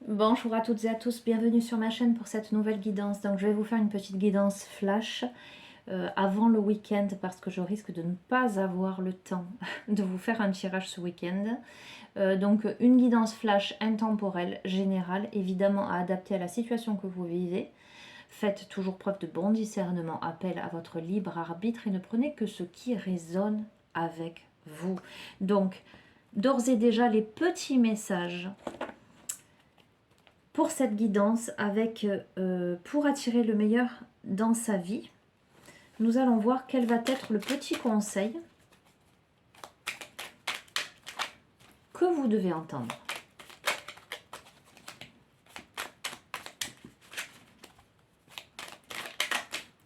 Bonjour à toutes et à tous, bienvenue sur ma chaîne pour cette nouvelle guidance. Donc je vais vous faire une petite guidance flash avant le week-end parce que je risque de ne pas avoir le temps de vous faire un tirage ce week-end. Donc une guidance flash intemporelle, générale, évidemment à adapter à la situation que vous vivez. Faites toujours preuve de bon discernement, appel à votre libre arbitre et ne prenez que ce qui résonne avec vous. Donc d'ores et déjà les petits messages pour cette guidance avec pour attirer le meilleur dans sa vie. Nous allons voir quel va être le petit conseil que vous devez entendre.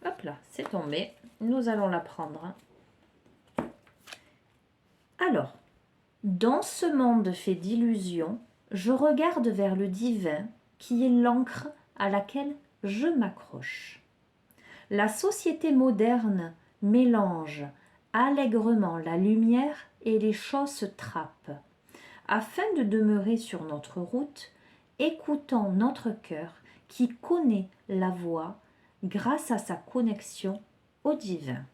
Hop là, c'est tombé. Nous allons la prendre. Alors, dans ce monde fait d'illusions, je regarde vers le divin qui est l'encre à laquelle je m'accroche. La société moderne mélange allègrement la lumière et les choses trappes. Afin de demeurer sur notre route, écoutons notre cœur qui connaît la voie grâce à sa connexion au divin.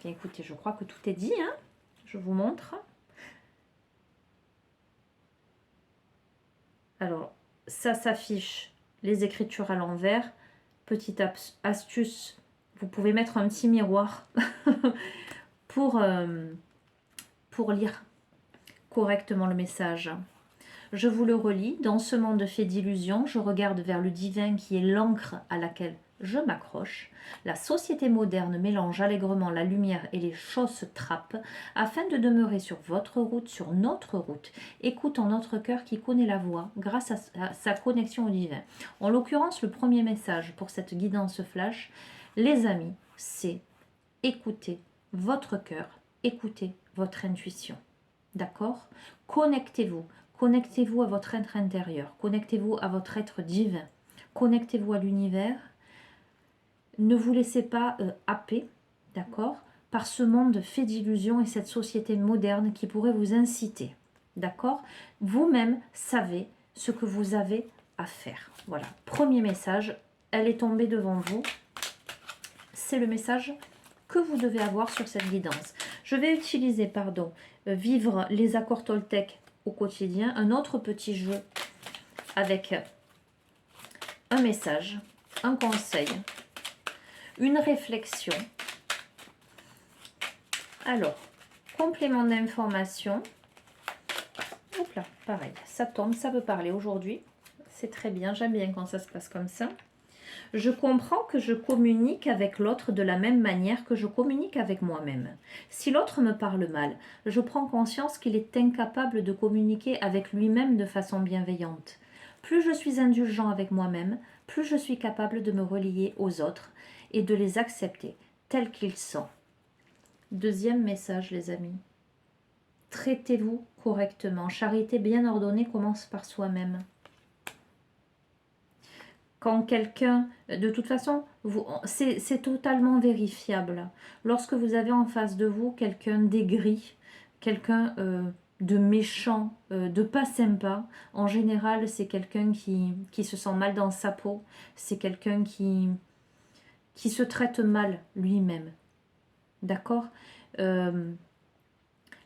Bien écoutez, je crois que tout est dit, hein. Je vous montre. Alors, ça s'affiche les écritures à l'envers. Petite astuce, vous pouvez mettre un petit miroir pour lire correctement le message. Je vous le relis. Dans ce monde fait d'illusions, je regarde vers le divin qui est l'encre à laquelle je m'accroche. La société moderne mélange allègrement la lumière et les choses trappes afin de demeurer sur votre route, sur notre route. Écoutons notre cœur qui connaît la voie grâce à sa connexion au divin. En l'occurrence, le premier message pour cette guidance flash, les amis, c'est écoutez votre cœur, écoutez votre intuition. D'accord? Connectez-vous. Connectez-vous à votre être intérieur. Connectez-vous à votre être divin. Connectez-vous à l'univers. Ne vous laissez pas happer, d'accord, par ce monde fait d'illusions et cette société moderne qui pourrait vous inciter. D'accord? Vous-même savez ce que vous avez à faire. Voilà. Premier message. Elle est tombée devant vous. C'est le message que vous devez avoir sur cette guidance. Je vais utiliser, vivre les accords Toltec au quotidien, un autre petit jeu avec un message, un conseil, une réflexion. Alors, complément d'information. Hop là, pareil, ça tombe, ça veut parler aujourd'hui. C'est très bien, j'aime bien quand ça se passe comme ça. Je comprends que je communique avec l'autre de la même manière que je communique avec moi-même. Si l'autre me parle mal, je prends conscience qu'il est incapable de communiquer avec lui-même de façon bienveillante. Plus je suis indulgent avec moi-même, plus je suis capable de me relier aux autres et de les accepter tels qu'ils sont. Deuxième message, les amis. Traitez-vous correctement. Charité bien ordonnée commence par soi-même. Quand quelqu'un, de toute façon, c'est totalement vérifiable. Lorsque vous avez en face de vous quelqu'un d'aigri, quelqu'un de méchant, de pas sympa, en général, c'est quelqu'un qui se sent mal dans sa peau, c'est quelqu'un qui se traite mal lui-même. D'accord? La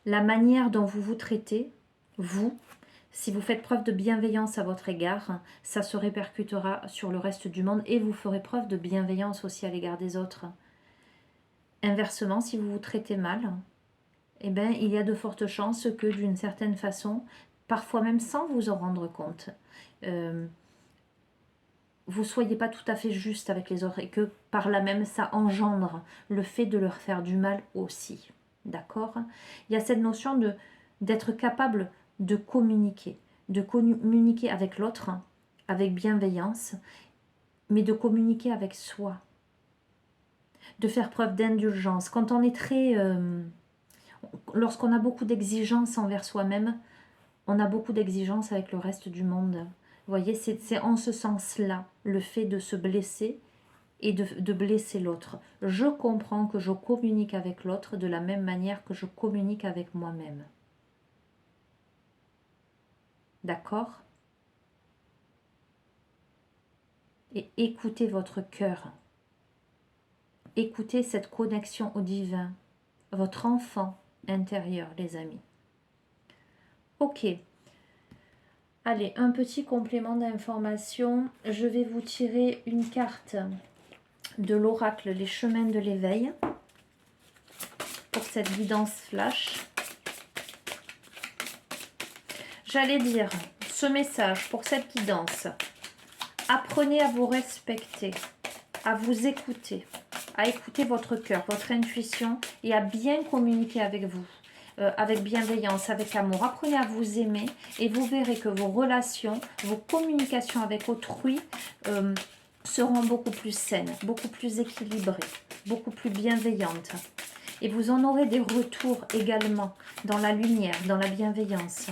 manière dont vous vous traitez, vous, si vous faites preuve de bienveillance à votre égard, ça se répercutera sur le reste du monde et vous ferez preuve de bienveillance aussi à l'égard des autres. Inversement, si vous vous traitez mal, eh bien, il y a de fortes chances que d'une certaine façon, parfois même sans vous en rendre compte, vous ne soyez pas tout à fait juste avec les autres et que par là même, ça engendre le fait de leur faire du mal aussi. D'accord? Il y a cette notion d'être capable de communiquer avec l'autre, avec bienveillance, mais de communiquer avec soi, de faire preuve d'indulgence. Quand on est lorsqu'on a beaucoup d'exigences envers soi-même, on a beaucoup d'exigences avec le reste du monde. Vous voyez, c'est en ce sens-là, le fait de se blesser et de blesser l'autre. Je comprends que je communique avec l'autre de la même manière que je communique avec moi-même. D'accord? et écoutez votre cœur. Écoutez cette connexion au divin, votre enfant intérieur, les amis. Ok. Allez, un petit complément d'information. Je vais vous tirer une carte de l'oracle Les Chemins de l'éveil pour cette guidance flash. J'allais dire, ce message pour cette guidance, apprenez à vous respecter, à vous écouter, à écouter votre cœur, votre intuition et à bien communiquer avec vous. Avec bienveillance, avec amour. Apprenez à vous aimer et vous verrez que vos relations, vos communications avec autrui seront beaucoup plus saines, beaucoup plus équilibrées, beaucoup plus bienveillantes. Et vous en aurez des retours également dans la lumière, dans la bienveillance.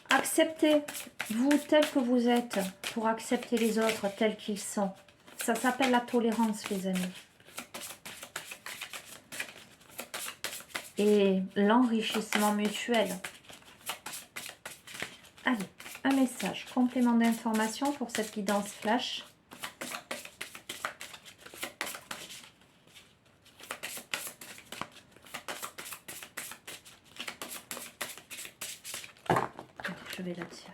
Acceptez-vous tel que vous êtes pour accepter les autres tels qu'ils sont. Ça s'appelle la tolérance, les amis. Et l'enrichissement mutuel. Allez, un message, complément d'information pour cette guidance flash. Je vais la tirer.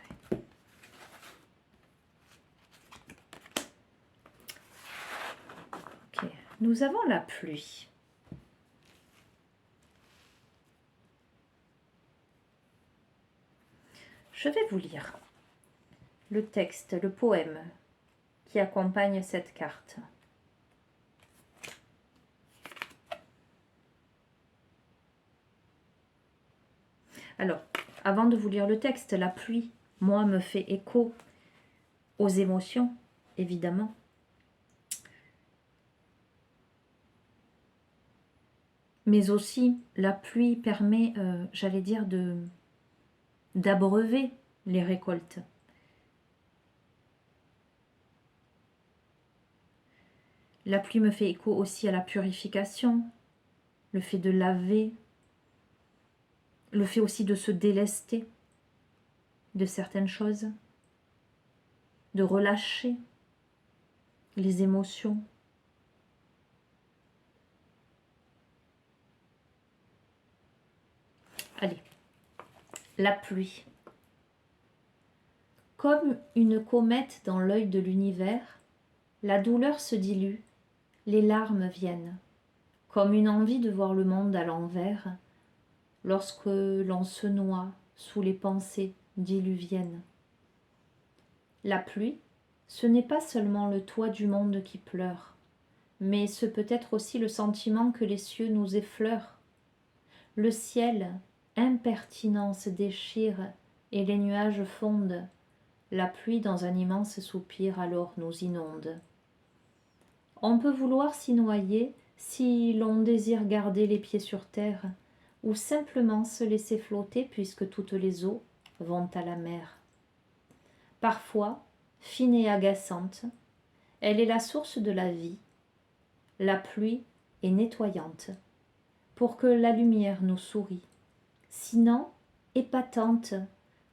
Ok, nous avons la pluie. Je vais vous lire le texte, le poème qui accompagne cette carte. Alors, avant de vous lire le texte, la pluie, moi, me fait écho aux émotions, évidemment. Mais aussi, la pluie permet, j'allais dire, d'abreuver les récoltes. La pluie me fait écho aussi à la purification, le fait de laver, le fait aussi de se délester de certaines choses, de relâcher les émotions. Allez, la pluie. Comme une comète dans l'œil de l'univers, la douleur se dilue, les larmes viennent, comme une envie de voir le monde à l'envers, lorsque l'on se noie sous les pensées diluviennes. La pluie, ce n'est pas seulement le toit du monde qui pleure, mais ce peut être aussi le sentiment que les cieux nous effleurent. Le ciel, impertinent, se déchire et les nuages fondent. La pluie dans un immense soupir alors nous inonde. On peut vouloir s'y noyer si l'on désire garder les pieds sur terre, ou simplement se laisser flotter puisque toutes les eaux vont à la mer. Parfois, fine et agaçante, elle est la source de la vie. La pluie est nettoyante, pour que la lumière nous sourie. Sinon, épatante,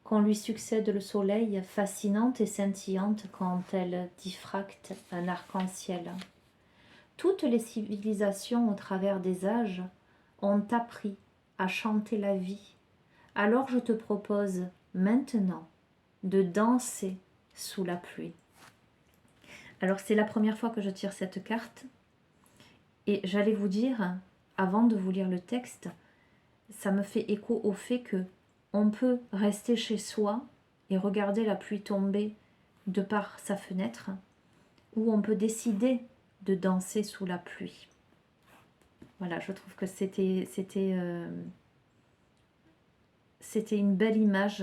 quand lui succède le soleil, fascinante et scintillante quand elle diffracte un arc-en-ciel. Toutes les civilisations au travers des âges ont appris à chanter la vie. Alors je te propose maintenant de danser sous la pluie. Alors c'est la première fois que je tire cette carte et j'allais vous dire, avant de vous lire le texte, ça me fait écho au fait que on peut rester chez soi et regarder la pluie tomber de par sa fenêtre, ou on peut décider de danser sous la pluie. Voilà, je trouve que c'était une belle image,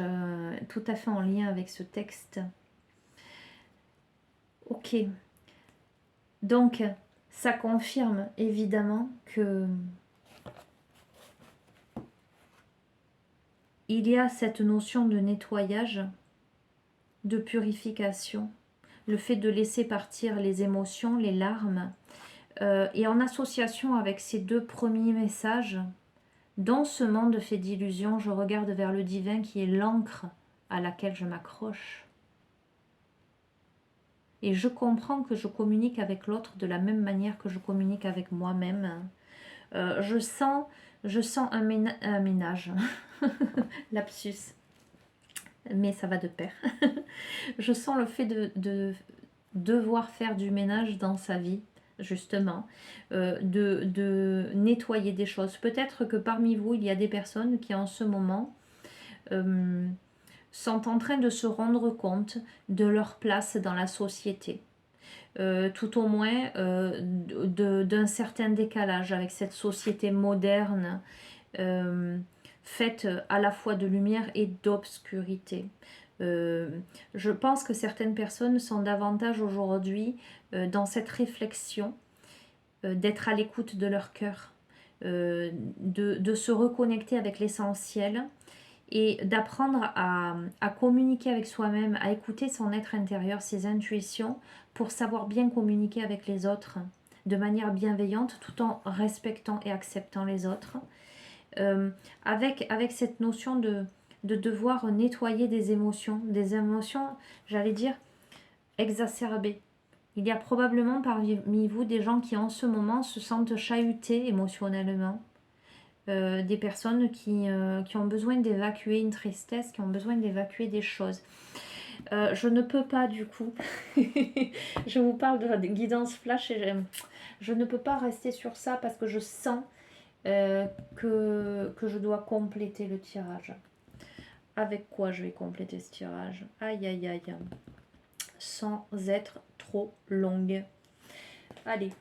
tout à fait en lien avec ce texte. Ok, donc ça confirme évidemment que il y a cette notion de nettoyage, de purification, le fait de laisser partir les émotions, les larmes, et en association avec ces deux premiers messages, dans ce monde fait d'illusions, je regarde vers le divin qui est l'encre à laquelle je m'accroche. Et je comprends que je communique avec l'autre de la même manière que je communique avec moi-même. Je sens un ménage, lapsus, mais ça va de pair. Je sens le fait de devoir faire du ménage dans sa vie, justement, de nettoyer des choses. Peut-être que parmi vous, il y a des personnes qui en ce moment sont en train de se rendre compte de leur place dans la société. Tout au moins d'un certain décalage avec cette société moderne faite à la fois de lumière et d'obscurité. Je pense que certaines personnes sont davantage aujourd'hui dans cette réflexion d'être à l'écoute de leur cœur, de se reconnecter avec l'essentiel et d'apprendre à communiquer avec soi-même, à écouter son être intérieur, ses intuitions, pour savoir bien communiquer avec les autres de manière bienveillante tout en respectant et acceptant les autres. Avec cette notion de devoir nettoyer des émotions, j'allais dire, exacerbées. Il y a probablement parmi vous des gens qui en ce moment se sentent chahutés émotionnellement. Des personnes qui ont besoin d'évacuer une tristesse, qui ont besoin d'évacuer des choses. Je ne peux pas du coup, je vous parle de guidance flash et je ne peux pas rester sur ça parce que je sens que je dois compléter le tirage. Avec quoi je vais compléter ce tirage? Aïe aïe aïe. Sans être trop longue. Allez,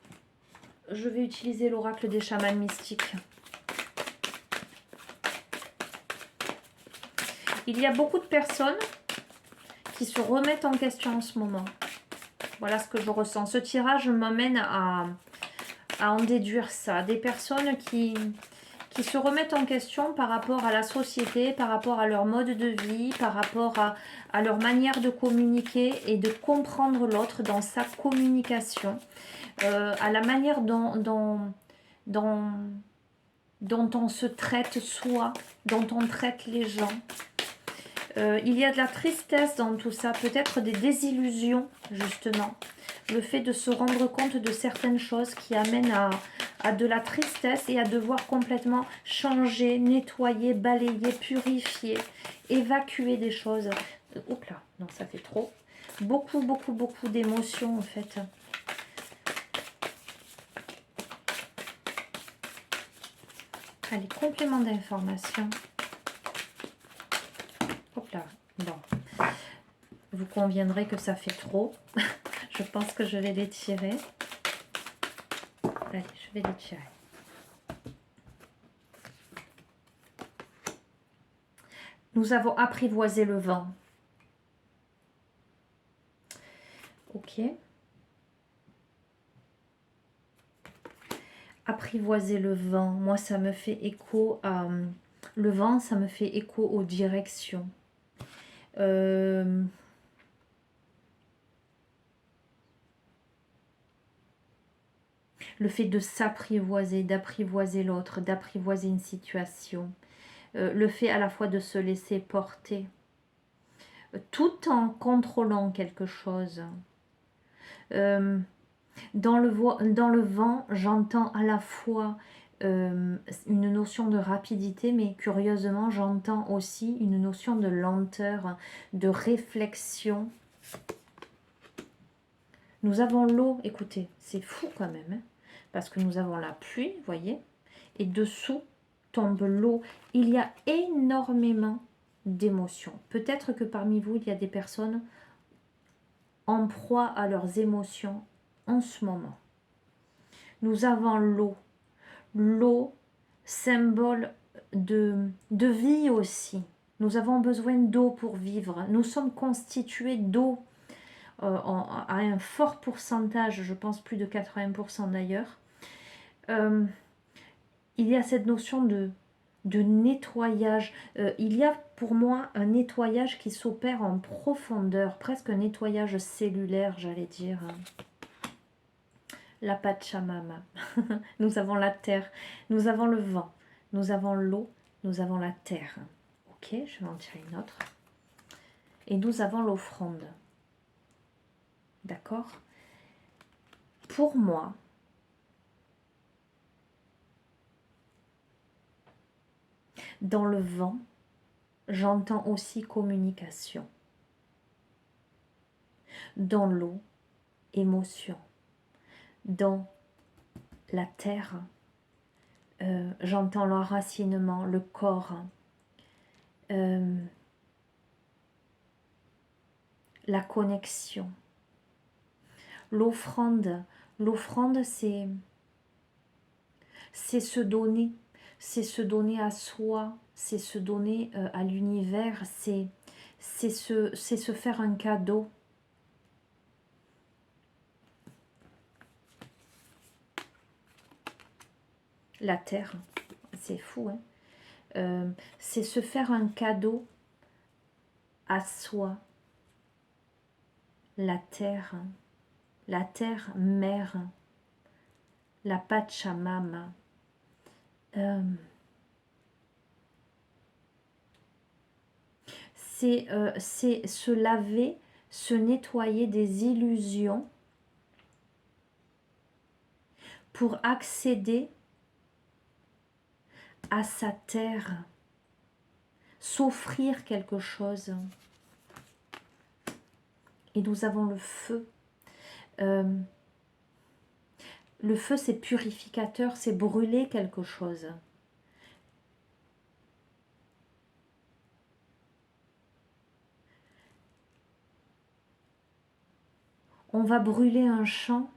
je vais utiliser l'oracle des chamans mystiques. Il y a beaucoup de personnes qui se remettent en question en ce moment. Voilà ce que je ressens. Ce tirage m'amène à en déduire ça. Des personnes qui se remettent en question par rapport à la société, par rapport à leur mode de vie, par rapport à leur manière de communiquer et de comprendre l'autre dans sa communication, à la manière dont on se traite soi, dont on traite les gens. Il y a de la tristesse dans tout ça, peut-être des désillusions, justement. Le fait de se rendre compte de certaines choses qui amènent à de la tristesse et à devoir complètement changer, nettoyer, balayer, purifier, évacuer des choses. Oups là, non, ça fait trop. Beaucoup, beaucoup, beaucoup d'émotions, en fait. Allez, complément d'information. Hop là, bon. Vous conviendrez que ça fait trop. Je pense que je vais les tirer. Allez, je vais les tirer. Nous avons apprivoisé le vent. Ok. Apprivoiser le vent. Moi, ça me fait écho à... le vent, ça me fait écho aux directions. Le fait de s'apprivoiser, d'apprivoiser l'autre, d'apprivoiser une situation. Le fait à la fois de se laisser porter, tout en contrôlant quelque chose. Dans le vent, j'entends à la fois une notion de rapidité, mais curieusement, j'entends aussi une notion de lenteur, de réflexion. Nous avons l'eau, écoutez, c'est fou quand même, hein, parce que nous avons la pluie, vous voyez, et dessous tombe l'eau. Il y a énormément d'émotions. Peut-être que parmi vous, il y a des personnes en proie à leurs émotions en ce moment. Nous avons l'eau. L'eau, symbole de vie aussi. Nous avons besoin d'eau pour vivre. Nous sommes constitués d'eau à un fort pourcentage, je pense plus de 80% d'ailleurs. Il y a cette notion de nettoyage. Il y a pour moi un nettoyage qui s'opère en profondeur, presque un nettoyage cellulaire, j'allais dire. La Pachamama. Nous avons la terre, nous avons le vent, nous avons l'eau, nous avons la terre. Ok, je vais en tirer une autre. Et nous avons l'offrande. D'accord? Pour moi, dans le vent, j'entends aussi communication. Dans l'eau, émotion. Dans la terre, j'entends l'enracinement, le corps, la connexion. L'offrande, c'est se donner. C'est se donner à soi, c'est se donner à l'univers, c'est se faire un cadeau. La terre, c'est fou, hein. C'est se faire un cadeau à soi. La terre mère, la Pachamama. C'est se laver, se nettoyer des illusions pour accéder à sa terre, s'offrir quelque chose. Et nous avons le feu. Le feu, c'est purificateur, c'est brûler quelque chose. On va brûler un champ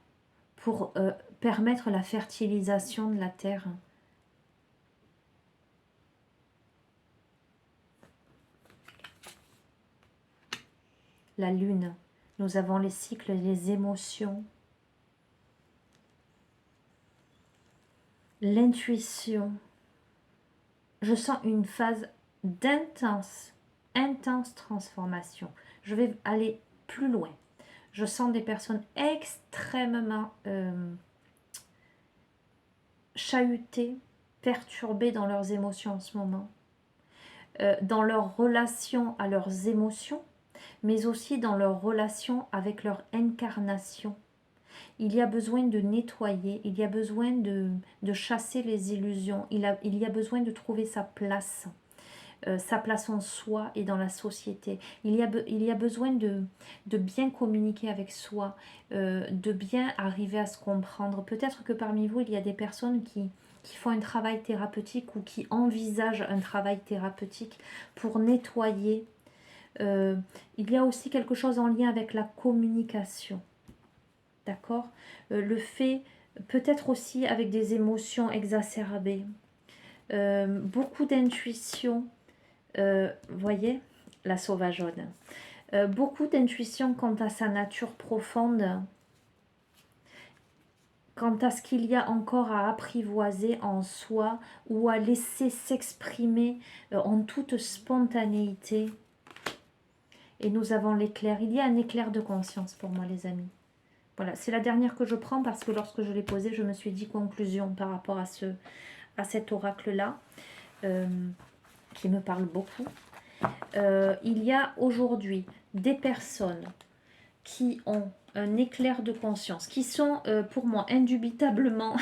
pour permettre la fertilisation de la terre. La lune, nous avons les cycles, les émotions, l'intuition. Je sens une phase intense transformation. Je vais aller plus loin. Je sens des personnes extrêmement chahutées, perturbées dans leurs émotions en ce moment, dans leur relation à leurs émotions, mais aussi dans leur relation avec leur incarnation. Il y a besoin de nettoyer, il y a besoin de chasser les illusions, il y a besoin de trouver sa place en soi et dans la société. Il y a besoin de bien communiquer avec soi, de bien arriver à se comprendre. Peut-être que parmi vous, il y a des personnes qui font un travail thérapeutique ou qui envisagent un travail thérapeutique pour nettoyer. Il y a aussi quelque chose en lien avec la communication. D'accord? Le fait, peut-être aussi avec des émotions exacerbées. Beaucoup d'intuition. Voyez, la sauvageonne. Beaucoup d'intuition quant à sa nature profonde, quant à ce qu'il y a encore à apprivoiser en soi ou à laisser s'exprimer en toute spontanéité. Et nous avons l'éclair. Il y a un éclair de conscience pour moi, les amis. Voilà, c'est la dernière que je prends parce que lorsque je l'ai posée, je me suis dit conclusion par rapport à cet oracle-là, qui me parle beaucoup. Il y a aujourd'hui des personnes qui ont un éclair de conscience, qui sont pour moi indubitablement,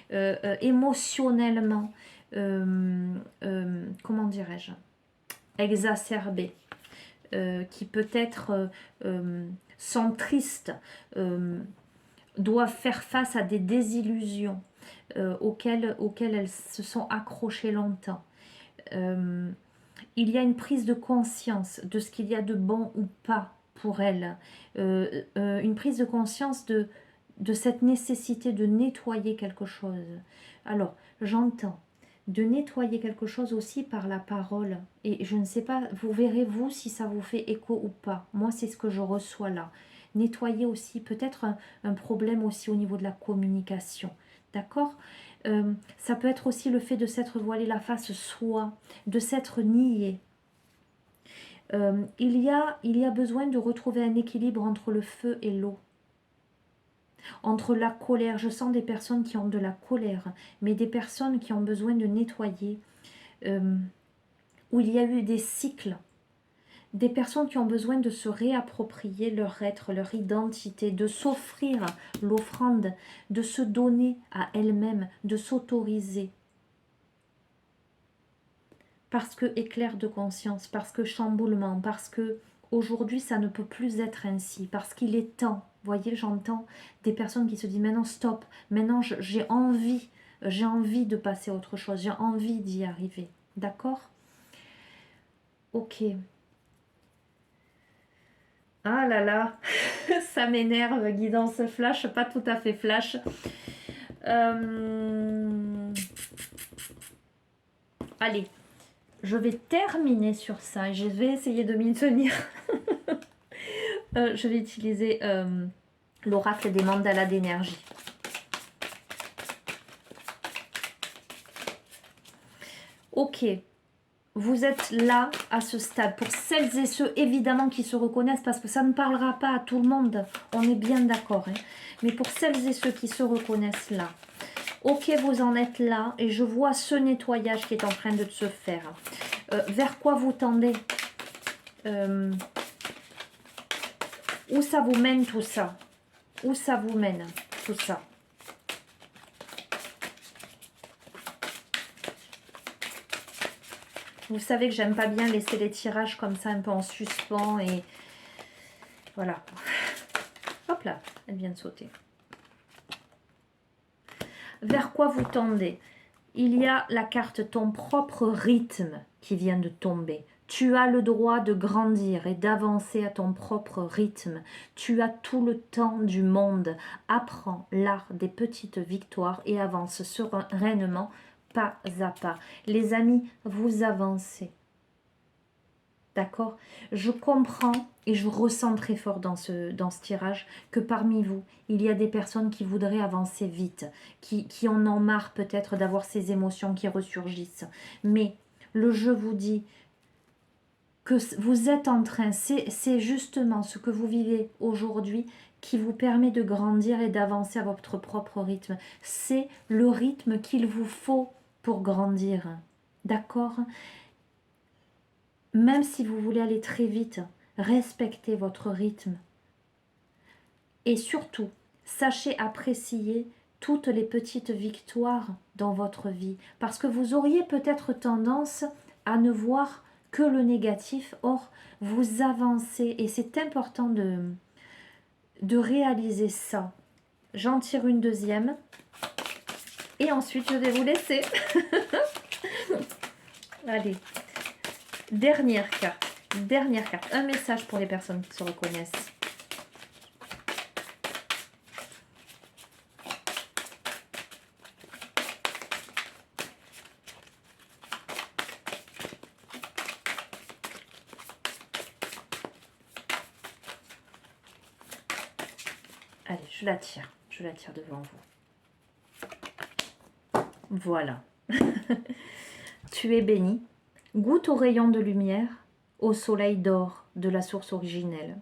émotionnellement, comment dirais-je, exacerbées, qui peut-être sont tristes, doivent faire face à des désillusions auxquelles elles se sont accrochées longtemps. Il y a une prise de conscience de ce qu'il y a de bon ou pas pour elles, une prise de conscience de cette nécessité de nettoyer quelque chose. Alors, j'entends de nettoyer quelque chose aussi par la parole. Et je ne sais pas, vous verrez vous si ça vous fait écho ou pas. Moi, c'est ce que je reçois là. Nettoyer aussi, peut-être un problème aussi au niveau de la communication. D'accord? Ça peut être aussi le fait de s'être voilé la face soi, de s'être nié. Il y a besoin de retrouver un équilibre entre le feu et l'eau. Entre la colère, je sens des personnes qui ont de la colère, mais des personnes qui ont besoin de nettoyer, où il y a eu des cycles des personnes qui ont besoin de se réapproprier leur être, leur identité, de s'offrir l'offrande, de se donner à elles-mêmes, de s'autoriser. Parce que éclair de conscience, parce que chamboulement, parce que aujourd'hui ça ne peut plus être ainsi, parce qu'il est temps. Vous voyez, j'entends des personnes qui se disent maintenant stop, maintenant j'ai envie de passer à autre chose, j'ai envie d'y arriver. D'accord? Ok. Ah là là, ça m'énerve, guidance flash, pas tout à fait flash. Allez, je vais terminer sur ça et je vais essayer de m'y tenir. Je vais utiliser l'oracle des mandalas d'énergie. Ok, vous êtes là à ce stade. Pour celles et ceux évidemment qui se reconnaissent, parce que ça ne parlera pas à tout le monde, on est bien d'accord. Hein. Mais pour celles et ceux qui se reconnaissent là, ok, vous en êtes là et je vois ce nettoyage qui est en train de se faire. Vers quoi vous tendez Où ça vous mène tout ça? Où ça vous mène tout ça? Vous savez que j'aime pas bien laisser les tirages comme ça un peu en suspens et voilà. Hop là, elle vient de sauter. Vers quoi vous tendez? Il y a la carte ton propre rythme qui vient de tomber. Tu as le droit de grandir et d'avancer à ton propre rythme. Tu as tout le temps du monde. Apprends l'art des petites victoires et avance sereinement, pas à pas. Les amis, vous avancez. D'accord? Je comprends et je ressens très fort dans ce tirage que parmi vous, il y a des personnes qui voudraient avancer vite, qui en ont marre peut-être d'avoir ces émotions qui ressurgissent. Mais le jeu vous dit que vous êtes en train, c'est justement ce que vous vivez aujourd'hui qui vous permet de grandir et d'avancer à votre propre rythme. C'est le rythme qu'il vous faut pour grandir. D'accord? Même si vous voulez aller très vite, respectez votre rythme. Et surtout, sachez apprécier toutes les petites victoires dans votre vie. Parce que vous auriez peut-être tendance à ne voir que le négatif. Or, vous avancez et c'est important de réaliser ça. J'en tire une deuxième. Et ensuite, je vais vous laisser. Allez. Dernière carte. Dernière carte. Un message pour les personnes qui se reconnaissent. Allez, je la tire devant vous. Voilà. Tu es béni. Goûte au rayon de lumière, au soleil d'or de la source originelle,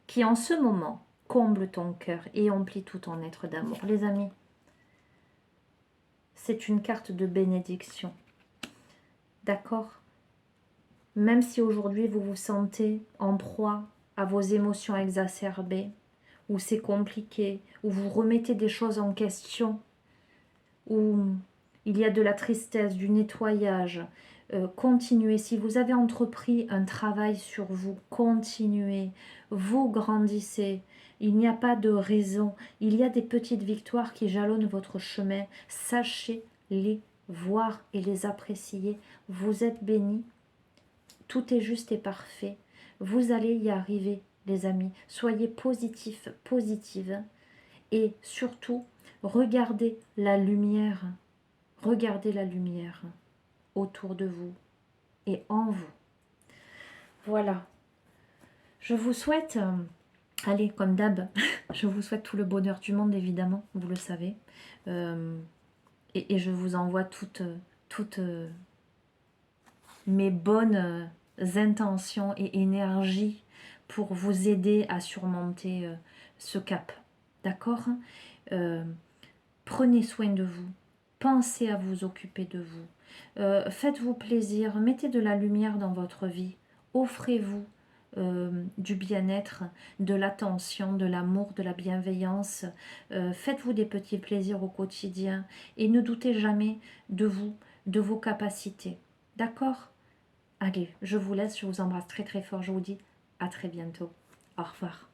qui en ce moment comble ton cœur et emplit tout ton être d'amour. Les amis, c'est une carte de bénédiction. D'accord? Même si aujourd'hui vous vous sentez en proie à vos émotions exacerbées, où c'est compliqué, où vous remettez des choses en question, où il y a de la tristesse, du nettoyage, continuez. Si vous avez entrepris un travail sur vous, continuez. Vous grandissez. Il n'y a pas de raison. Il y a des petites victoires qui jalonnent votre chemin. Sachez les voir et les apprécier. Vous êtes bénis. Tout est juste et parfait. Vous allez y arriver, les amis. Soyez positifs, positives. Et surtout, regardez la lumière. Regardez la lumière autour de vous et en vous. Voilà. Je vous souhaite, allez, comme d'hab, je vous souhaite tout le bonheur du monde, évidemment, vous le savez. Et je vous envoie toutes mes bonnes intentions et énergies pour vous aider à surmonter ce cap. D'accord? Prenez soin de vous. Pensez à vous occuper de vous. Faites-vous plaisir. Mettez de la lumière dans votre vie. Offrez-vous du bien-être, de l'attention, de l'amour, de la bienveillance. Faites-vous des petits plaisirs au quotidien et ne doutez jamais de vous, de vos capacités. D'accord? Allez, je vous laisse, je vous embrasse très très fort, je vous dis à très bientôt. Au revoir.